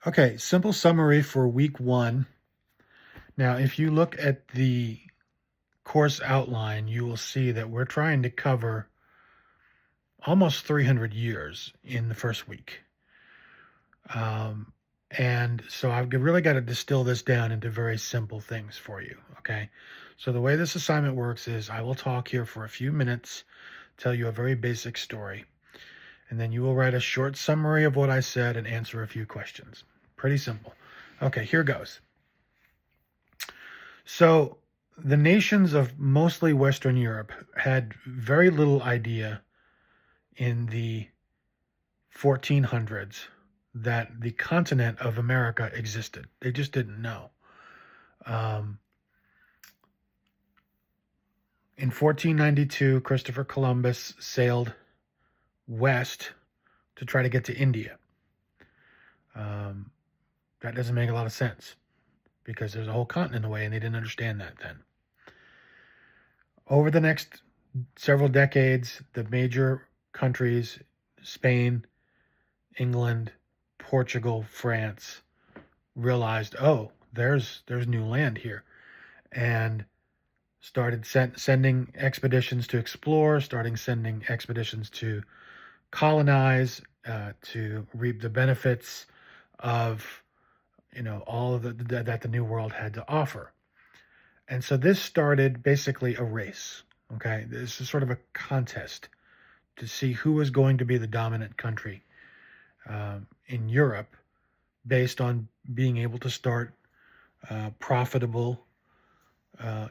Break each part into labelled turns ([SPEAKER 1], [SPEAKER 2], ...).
[SPEAKER 1] Okay, simple summary for week one. Now, if you look at the course outline, you will see that we're trying to cover almost 300 years in the first week. And so I've really got to distill this down into very simple things for you. Okay. So the way this assignment works is I will talk here for a few minutes, tell you a very basic story, and then you will write a short summary of what I said and answer a few questions. Pretty simple. Okay, here goes. So the nations of mostly Western Europe had very little idea in the 1400s that the continent of America existed. They just didn't know. Um, in 1492, Christopher Columbus sailed west to try to get to India. Um, that doesn't make a lot of sense because there's a whole continent away and they didn't understand that then. Over the next several decades, the major countries, Spain, England, Portugal, France, realized, oh, there's new land here, and started sending expeditions to explore, starting sending expeditions to colonize, to reap the benefits of all of that the new world had to offer. And so this started basically a race. Okay, this is sort of a contest to see who was going to be the dominant country in Europe, based on being able to start profitable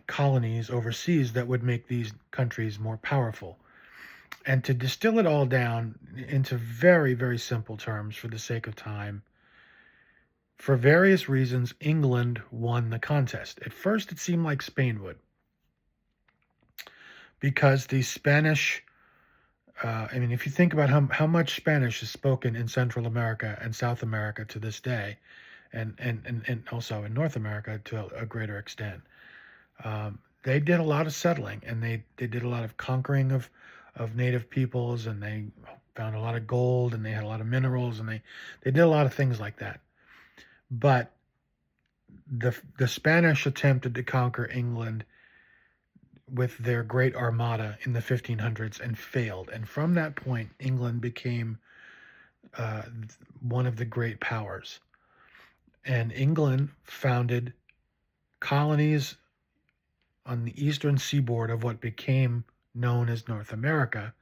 [SPEAKER 1] colonies overseas that would make these countries more powerful. And to distill it all down into very, very simple terms for the sake of time, for various reasons, England won the contest. At first, it seemed like Spain would, because the Spanish, if you think about how much Spanish is spoken in Central America and South America to this day, and also in North America to a greater extent, they did a lot of settling, and they did a lot of conquering of native peoples, and they found a lot of gold, and they had a lot of minerals, and they did a lot of things like that. But the Spanish attempted to conquer England with their great armada in the 1500s and failed. And from that point, England became uh, one of the great powers. And England founded colonies on the eastern seaboard of what became known as North America.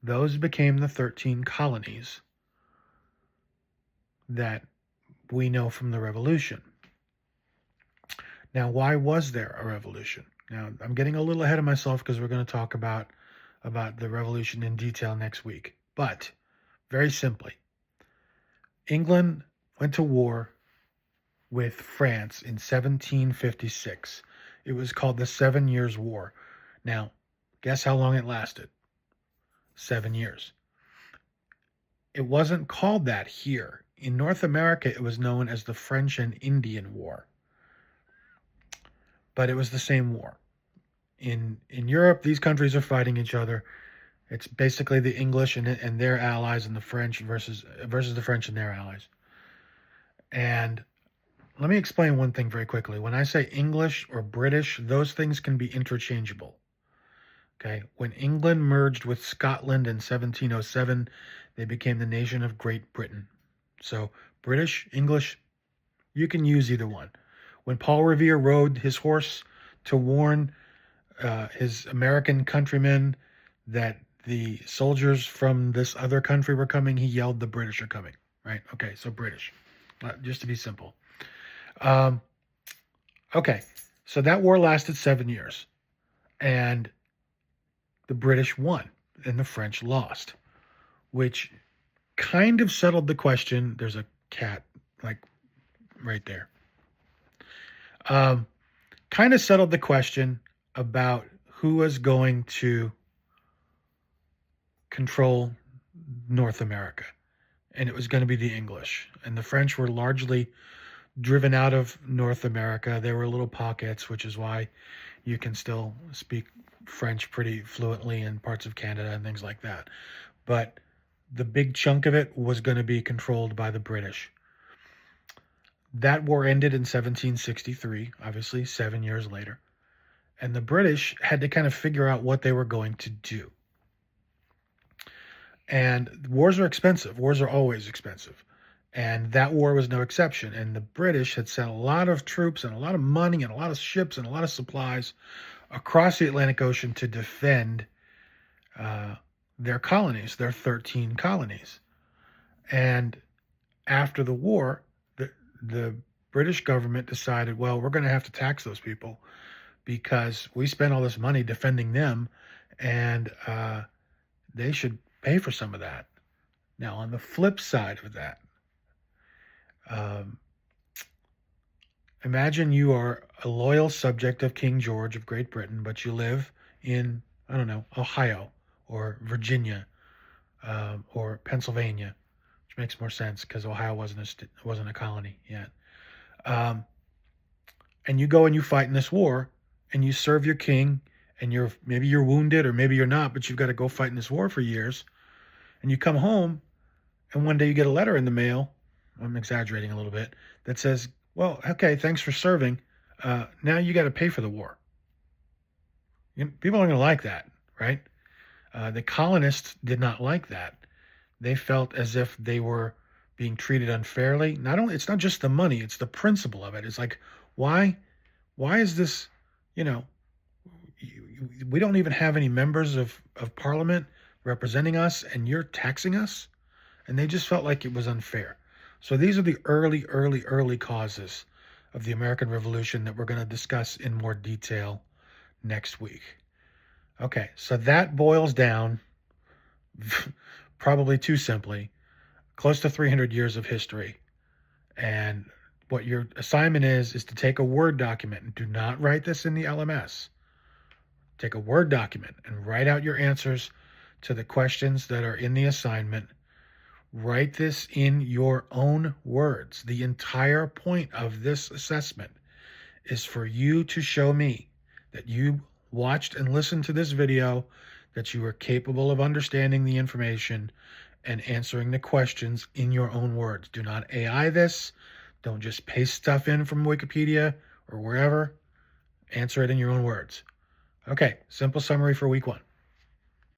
[SPEAKER 1] Those became the 13 colonies that we know from the Revolution. Now, why was there a revolution? Now, I'm getting a little ahead of myself because we're going to talk about the revolution in detail next week. But very simply, England went to war with France in 1756. It was called the 7 Years' War. Now, guess how long it lasted? 7 years. It wasn't called that here. In North America, it was known as the French and Indian War. But it was the same war. In Europe, these countries are fighting each other. It's basically the English and their allies, and the French versus the French and their allies. And let me explain one thing very quickly. When I say English or British, those things can be interchangeable. Okay, when England merged with Scotland in 1707, they became the nation of Great Britain. So British, English, you can use either one. When Paul Revere rode his horse to warn his American countrymen that the soldiers from this other country were coming, he yelled, "The British are coming." Right? Okay, so British, just to be simple. Okay, so that war lasted 7 years, and the British won, and the French lost, which kind of settled the question. There's a cat, like, right there. Kind of settled the question about who was going to control North America. And it was going to be the English. And the French were largely driven out of North America. There were little pockets, which is why you can still speak French pretty fluently in parts of Canada and things like that. But the big chunk of it was going to be controlled by the British. That war ended in 1763, obviously 7 years later. And the British had to kind of figure out what they were going to do. And wars are expensive. Wars are always expensive. And that war was no exception. And the British had sent a lot of troops and a lot of money and a lot of ships and a lot of supplies across the Atlantic Ocean to defend uh, their colonies, their 13 colonies. And after the war, the British government decided, well, we're going to have to tax those people because we spent all this money defending them, and they should pay for some of that. Now, on the flip side of that, um, imagine you are a loyal subject of King George of Great Britain, but you live in, I don't know, Ohio or Virginia or Pennsylvania, which makes more sense because Ohio wasn't a colony yet. Um, and you go and you fight in this war, and you serve your king, and maybe you're wounded or maybe you're not, but you've got to go fight in this war for years, and you come home, and one day you get a letter in the mail. I'm exaggerating a little bit, that says, well, okay, thanks for serving. Now you got to pay for the war. People aren't going to like that, right? The colonists did not like that. They felt as if they were being treated unfairly. Not only, it's not just the money, it's the principle of it. It's like, why is this, you know, we don't even have any members of parliament representing us, and you're taxing us? And they just felt like it was unfair. So these are the early causes of the American Revolution that we're going to discuss in more detail next week. Okay, so that boils down, probably too simply, close to 300 years of history. And what your assignment is to take a Word document, and do not write this in the LMS. Take a Word document and write out your answers to the questions that are in the assignment. Write this in your own words. The entire point of this assessment is for you to show me that you watched and listened to this video, that you are capable of understanding the information and answering the questions in your own words. Do not AI this. Don't just paste stuff in from Wikipedia or wherever. Answer it in your own words. Okay, simple summary for week 1.